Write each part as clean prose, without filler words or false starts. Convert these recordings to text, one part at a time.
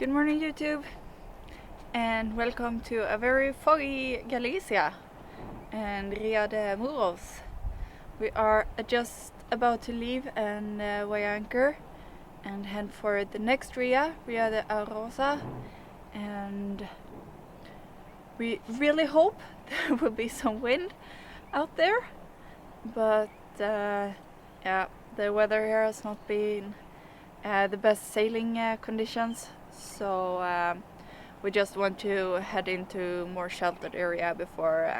Good morning YouTube, and welcome to a very foggy Galicia and Ría de Arousa. We are just about to leave and weigh anchor and head for the next Ría de Arousa, and we really hope there will be some wind out there, but yeah, the weather here has not been the best sailing conditions, so we just want to head into more sheltered area before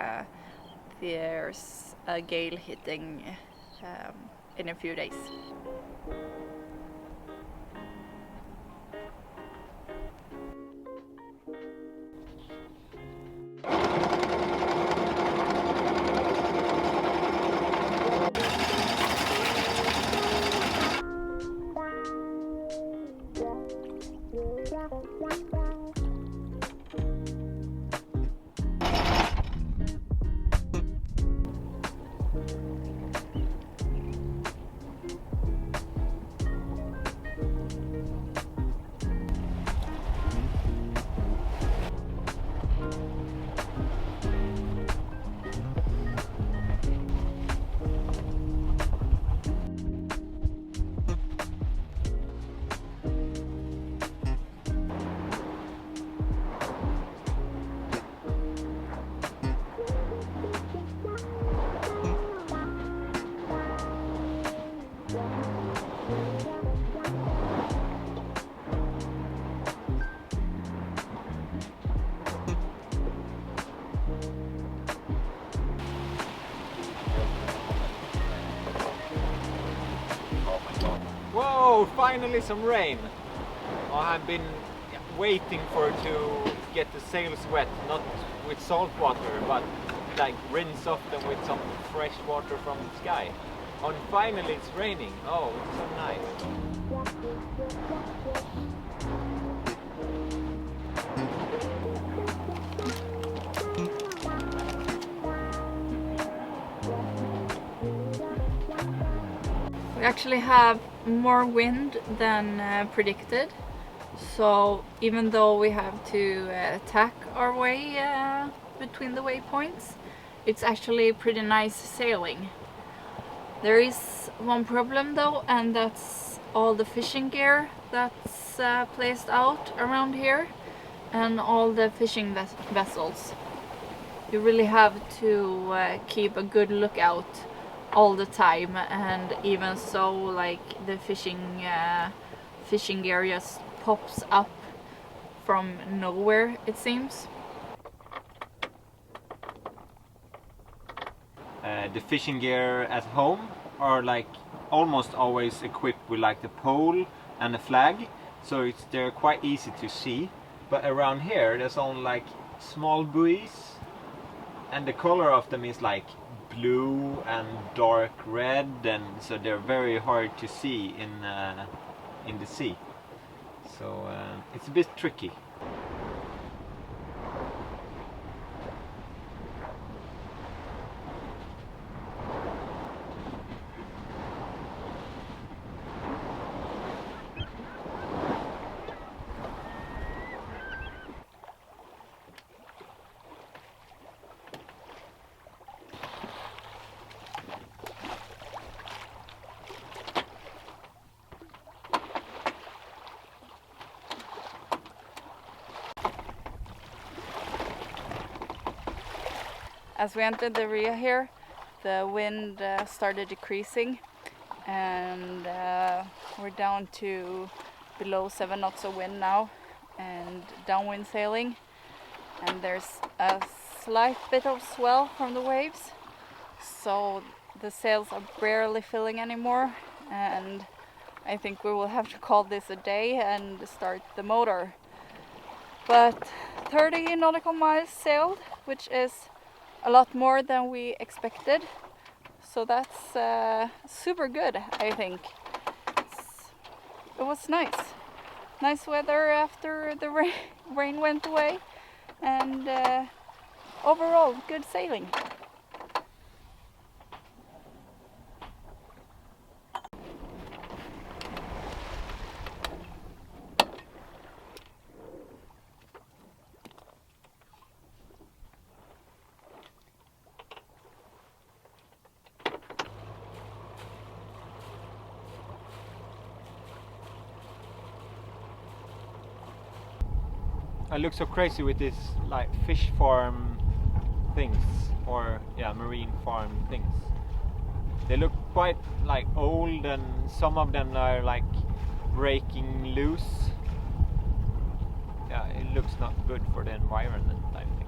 there's a gale hitting in a few days. Whoa, finally some rain. I've been waiting for it to get the sails wet, not with salt water, but like rinse off them with some fresh water from the sky. And finally it's raining. Oh, it's so nice. We actually have more wind than predicted, so even though we have to tack our way between the waypoints, it's actually pretty nice sailing. There is one problem though, and that's all the fishing gear that's placed out around here and all the fishing vessels. You really have to keep a good lookout all the time, and even so, like the fishing gear just pops up from nowhere, it seems. The fishing gear at home are like almost always equipped with like the pole and the flag, so they're quite easy to see. But around here there's only like small buoys, and the color of them is like blue and dark red, and so they're very hard to see in the sea. So it's a bit tricky. As we entered the Ría here, the wind started decreasing, and we're down to below 7 knots of wind now and downwind sailing, and there's a slight bit of swell from the waves, so the sails are barely filling anymore, and I think we will have to call this a day and start the motor. But 30 nautical miles sailed, which is a lot more than we expected, so that's super good, I think. It was nice weather after the rain went away, and overall good sailing. I look so crazy with this like fish farm things, or yeah, marine farm things. They look quite like old, and some of them are like breaking loose. Yeah, it looks not good for the environment, I think.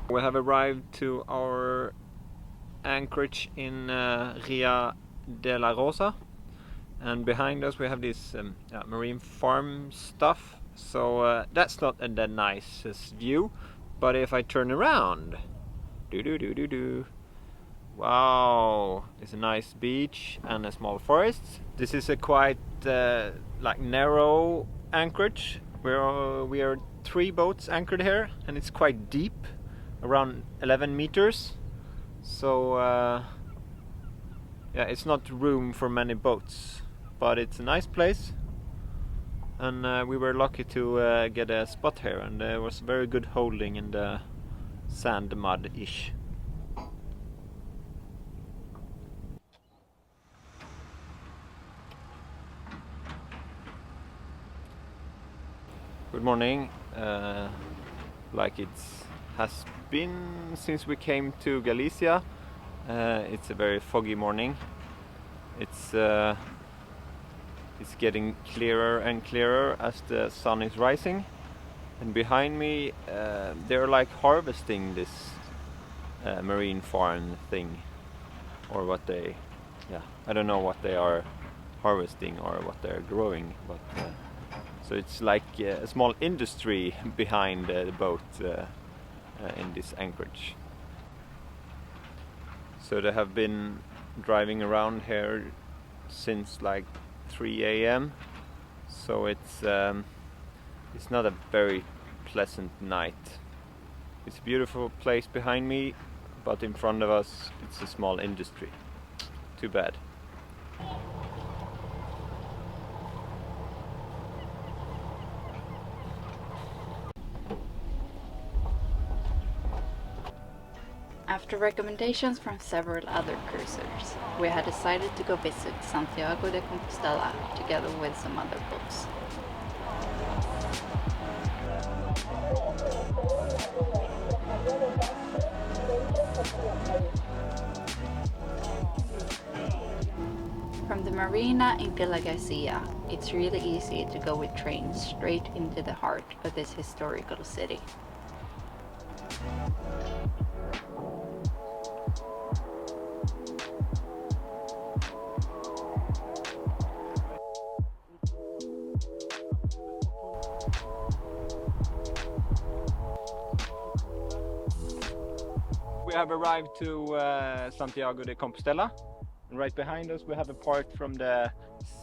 We have arrived to our anchorage in Ría de Arousa, and behind us we have this marine farm stuff, so that's not the nicest view. But if I turn around, wow, it's a nice beach and a small forest. This is a quite like narrow anchorage where we are 3 boats anchored here, and it's quite deep, around 11 meters. So yeah, it's not room for many boats, but it's a nice place, and we were lucky to get a spot here, and there was very good holding in the sand mud-ish. Good morning. Like it has been since we came to Galicia, it's a very foggy morning. It's getting clearer and clearer as the sun is rising, and behind me they're like harvesting this marine farm thing, or what they, yeah, I don't know what they are harvesting or what they're growing, but so it's like a small industry behind the boat in this anchorage. So they have been driving around here since like 3 a.m. So it's not a very pleasant night. It's a beautiful place behind me, but in front of us it's a small industry. Too bad. After recommendations from several other cruisers, we had decided to go visit Santiago de Compostela together with some other boats. From the marina in Vilagarcía, it's really easy to go with trains straight into the heart of this historical city. We have arrived to Santiago de Compostela, and right behind us we have a part from the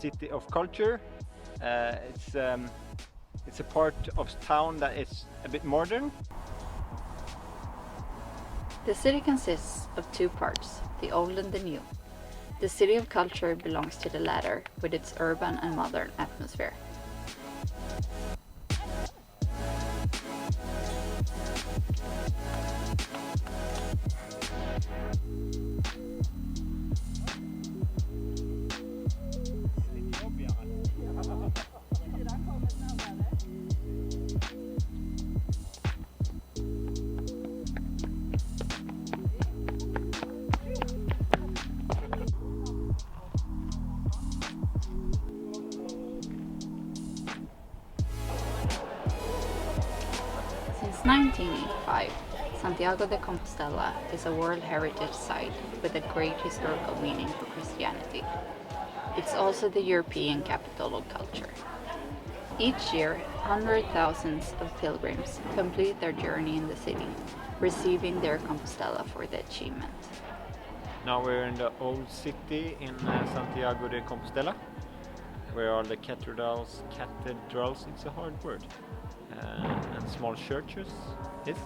City of Culture. It's a part of town that is a bit modern. The city consists of 2 parts, the old and the new. The City of Culture belongs to the latter, with its urban and modern atmosphere. Since 1985, Santiago de Compostela is a World Heritage Site with a great historical meaning for Christianity. It's also the European capital of culture. Each year, hundreds of thousands of pilgrims complete their journey in the city, receiving their Compostela for the achievement. Now we're in the old city in Santiago de Compostela, where all the cathedrals, it's a hard word, and small churches is.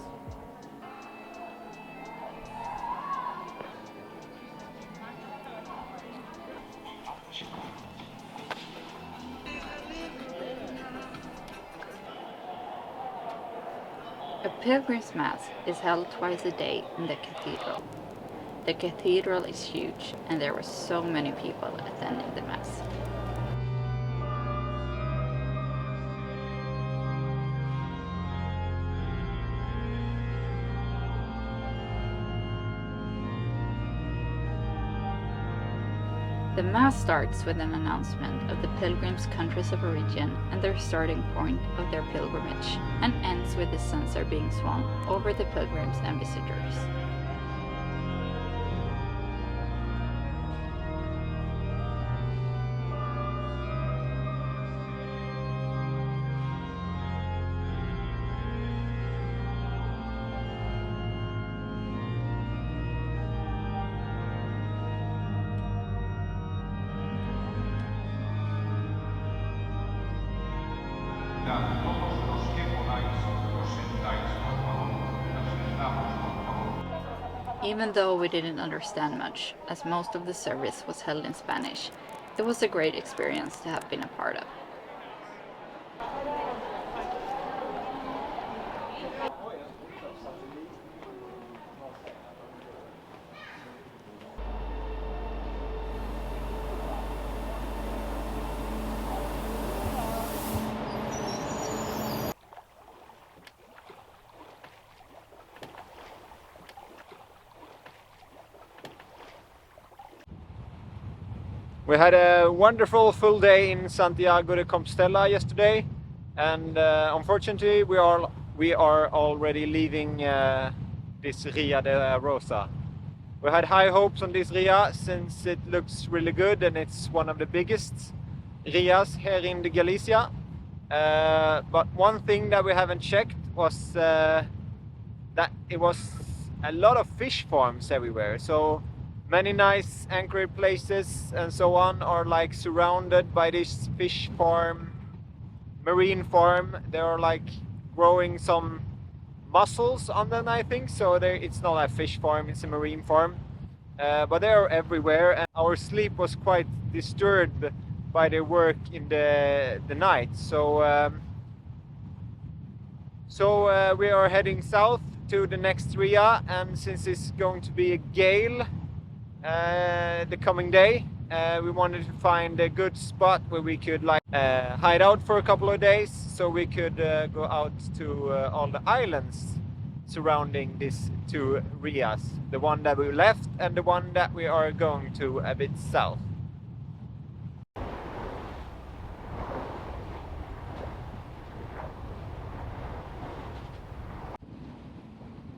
A pilgrim's mass is held twice a day in the cathedral. The cathedral is huge and there were so many people attending the mass. The Mass starts with an announcement of the pilgrims' countries of origin and their starting point of their pilgrimage, and ends with the censer being swung over the pilgrims and visitors. Even though we didn't understand much, as most of the service was held in Spanish, it was a great experience to have been a part of. We had a wonderful full day in Santiago de Compostela yesterday, and unfortunately we are already leaving this Ría de Arousa. We had high hopes on this Ría since it looks really good and it's one of the biggest Rias here in the Galicia. But one thing that we haven't checked was that it was a lot of fish farms everywhere. So many nice anchorage places and so on are like surrounded by this fish farm, marine farm. They are like growing some mussels on them, I think. So it's not a fish farm, it's a marine farm. But they are everywhere, and our sleep was quite disturbed by their work in the night. So we are heading south to the next Ría, and since it's going to be a gale the coming day, we wanted to find a good spot where we could hide out for a couple of days, so we could go out to all the islands surrounding these two Rias, the one that we left and the one that we are going to a bit south.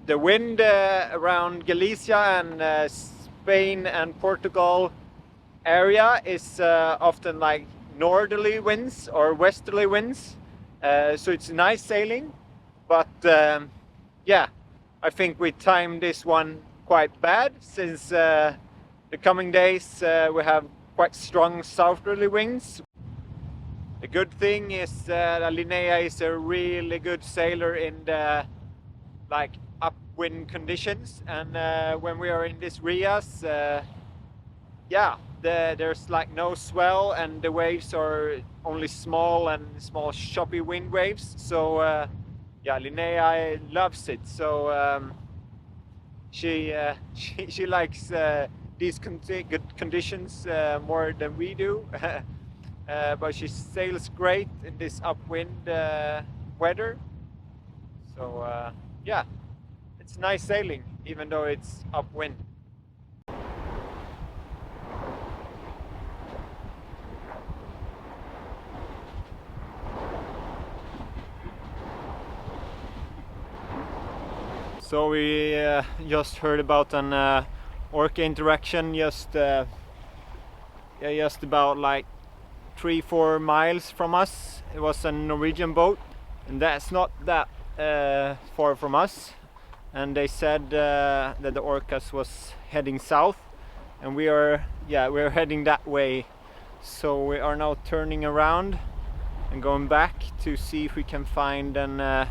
The wind around Galicia and Spain and Portugal area is often like northerly winds or westerly winds, so it's nice sailing, but yeah, I think we timed this one quite bad, since the coming days we have quite strong southerly winds. The good thing is that Linnea is a really good sailor in the upwind conditions, and when we are in these Rias, yeah, there's like no swell and the waves are only small choppy wind waves. So yeah, Linnea loves it. So she likes these good conditions more than we do. But she sails great in this upwind weather. So yeah, it's nice sailing even though it's upwind. So we just heard about an ORCA interaction just about like 3-4 miles from us. It was a Norwegian boat, and that's not that far from us. And they said that the ORCAs was heading south, and we're heading that way. So we are now turning around and going back to see if we can find an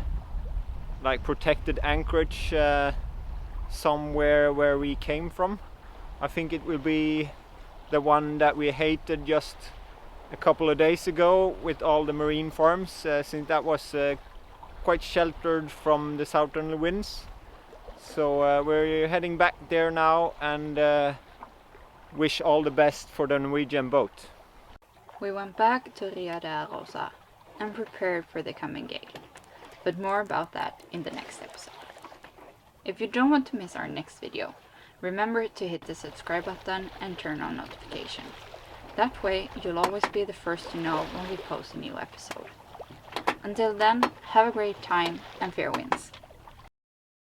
protected anchorage somewhere where we came from. I think it will be the one that we hated just a couple of days ago with all the marine farms, since that was quite sheltered from the southerly winds. So we're heading back there now and wish all the best for the Norwegian boat. We went back to Ría de Arousa and prepared for the coming gale, but more about that in the next episode. If you don't want to miss our next video, remember to hit the subscribe button and turn on notification. That way you'll always be the first to know when we post a new episode. Until then, have a great time and fair winds.